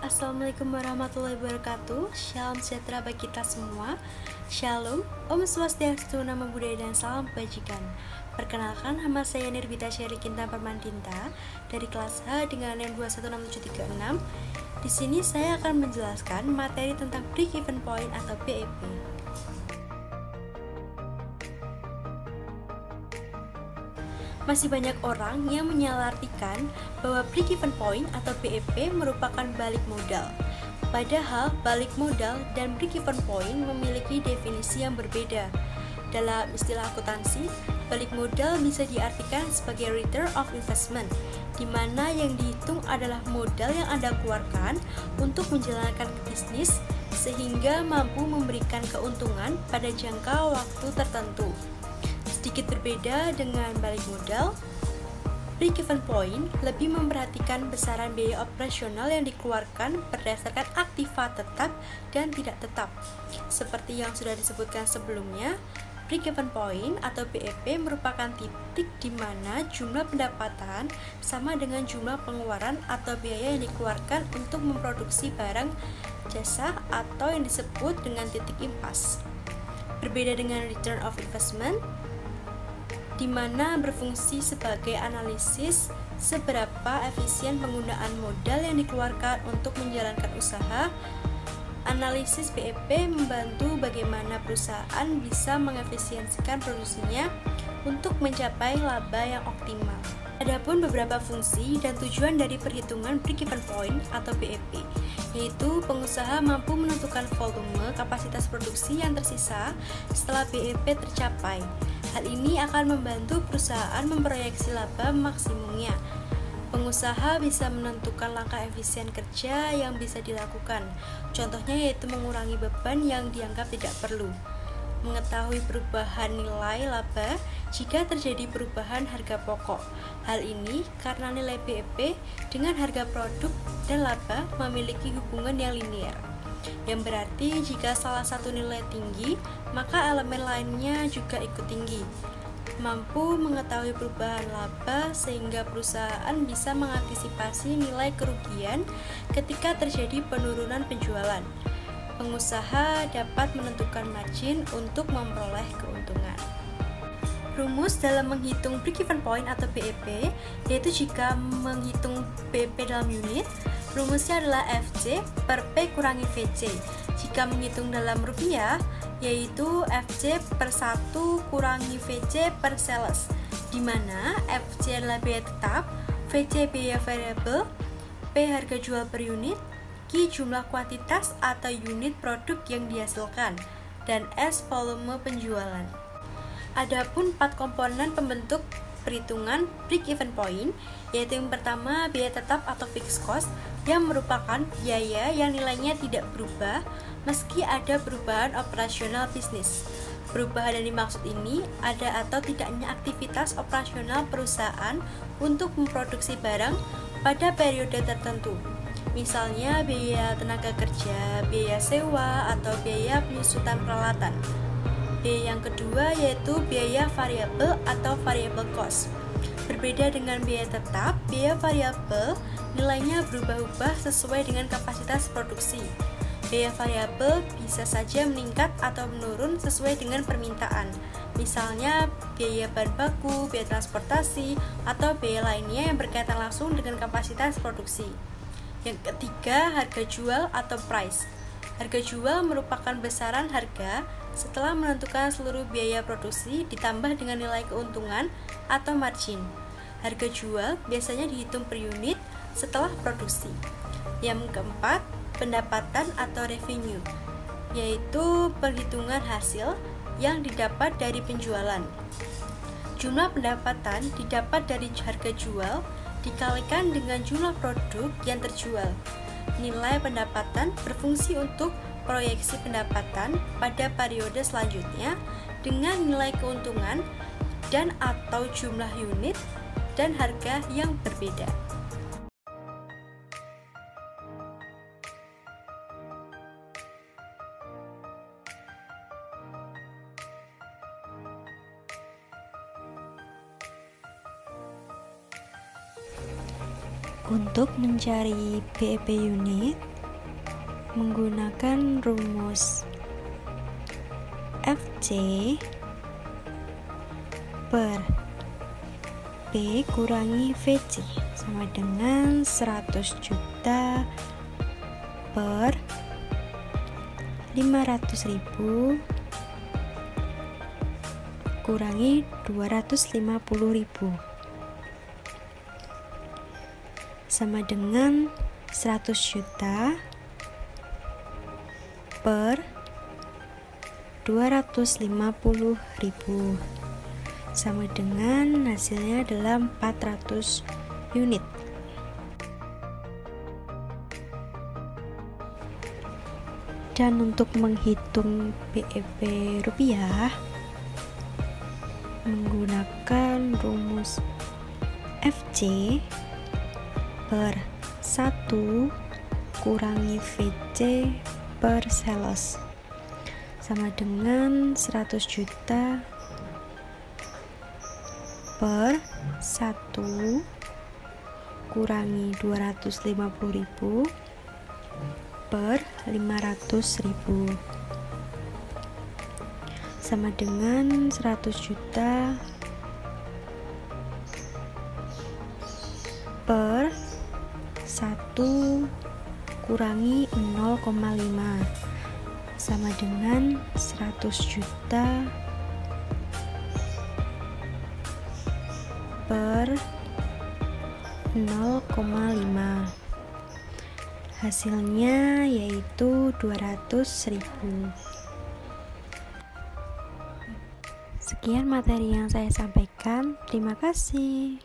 Assalamualaikum warahmatullahi wabarakatuh. Shalom sejahtera bagi kita semua. Shalom, Om Swastiastu, Namo Buddhaya, dan salam kebajikan. Perkenalkan, nama saya Nirbita Syari Kinta Permandinta dari kelas H dengan NIM 216736. Di sini saya akan menjelaskan materi tentang break-even point atau BEP. Masih banyak orang yang menyalahartikan bahwa break-even point atau BEP merupakan balik modal. Padahal balik modal dan break-even point memiliki definisi yang berbeda. Dalam istilah akuntansi, balik modal bisa diartikan sebagai return of investment, di mana yang dihitung adalah modal yang Anda keluarkan untuk menjalankan bisnis sehingga mampu memberikan keuntungan pada jangka waktu tertentu. Sedikit berbeda dengan balik modal, break-even point lebih memperhatikan besaran biaya operasional yang dikeluarkan berdasarkan aktiva tetap dan tidak tetap. Seperti yang sudah disebutkan sebelumnya, break-even point atau BEP merupakan titik di mana jumlah pendapatan sama dengan jumlah pengeluaran atau biaya yang dikeluarkan untuk memproduksi barang, jasa, atau yang disebut dengan titik impas. Berbeda dengan return of investment, di mana berfungsi sebagai analisis seberapa efisien penggunaan modal yang dikeluarkan untuk menjalankan usaha. Analisis BEP membantu bagaimana perusahaan bisa mengefisiensikan produksinya untuk mencapai laba yang optimal. Adapun beberapa fungsi dan tujuan dari perhitungan break-even point atau BEP, yaitu pengusaha mampu menentukan volume kapasitas produksi yang tersisa setelah BEP tercapai. Hal ini akan membantu perusahaan memproyeksi laba maksimumnya. Pengusaha bisa menentukan langkah efisien kerja yang bisa dilakukan. Contohnya yaitu mengurangi beban yang dianggap tidak perlu. Mengetahui perubahan nilai laba jika terjadi perubahan harga pokok. Hal ini karena nilai BEP dengan harga produk dan laba memiliki hubungan yang linear, yang berarti jika salah satu nilai tinggi, maka elemen lainnya juga ikut tinggi. Mampu mengetahui perubahan laba sehingga perusahaan bisa mengantisipasi nilai kerugian ketika terjadi penurunan penjualan. Pengusaha dapat menentukan margin untuk memperoleh keuntungan. Rumus dalam menghitung break-even point atau BEP, yaitu jika menghitung BEP dalam unit, rumusnya adalah FC per P kurangi VC. Jika menghitung dalam rupiah, yaitu FC per 1 kurangi VC per sales, di mana FC adalah biaya tetap, VC biaya variabel, P harga jual per unit, Q jumlah kuantitas atau unit produk yang dihasilkan, dan S volume penjualan. Adapun 4 komponen pembentuk perhitungan break-even point, yaitu yang pertama biaya tetap atau fixed cost, yang merupakan biaya yang nilainya tidak berubah meski ada perubahan operasional bisnis. Perubahan yang dimaksud ini ada atau tidaknya aktivitas operasional perusahaan untuk memproduksi barang pada periode tertentu. Misalnya biaya tenaga kerja, biaya sewa, atau biaya penyusutan peralatan. Biaya yang kedua yaitu biaya variabel atau variable cost. Berbeda dengan biaya tetap, biaya variabel nilainya berubah-ubah sesuai dengan kapasitas produksi. Biaya variabel bisa saja meningkat atau menurun sesuai dengan permintaan. Misalnya biaya bahan baku, biaya transportasi, atau biaya lainnya yang berkaitan langsung dengan kapasitas produksi. Yang ketiga, harga jual atau price. Harga jual merupakan besaran harga setelah menentukan seluruh biaya produksi ditambah dengan nilai keuntungan atau margin. Harga jual biasanya dihitung per unit setelah produksi. Yang keempat, pendapatan atau revenue, yaitu perhitungan hasil yang didapat dari penjualan. Jumlah pendapatan didapat dari harga jual dikalikan dengan jumlah produk yang terjual. Nilai pendapatan berfungsi untuk proyeksi pendapatan pada periode selanjutnya dengan nilai keuntungan dan atau jumlah unit dan harga yang berbeda. Untuk mencari BEP unit, menggunakan rumus FC per B kurangi VC sama dengan 100 juta per 500.000 kurangi 250.000 sama dengan 100 juta per 250.000 sama dengan hasilnya adalah 400 unit. Dan untuk menghitung BEP rupiah menggunakan rumus FC per 1 kurangi VC per sales sama dengan 100 juta per 1 kurangi 250.000 per 500.000 sama dengan 100 juta per 1 kurangi 0,5 sama dengan 100 juta per 0,5. Hasilnya yaitu 200.000. Sekian materi yang saya sampaikan. Terima kasih.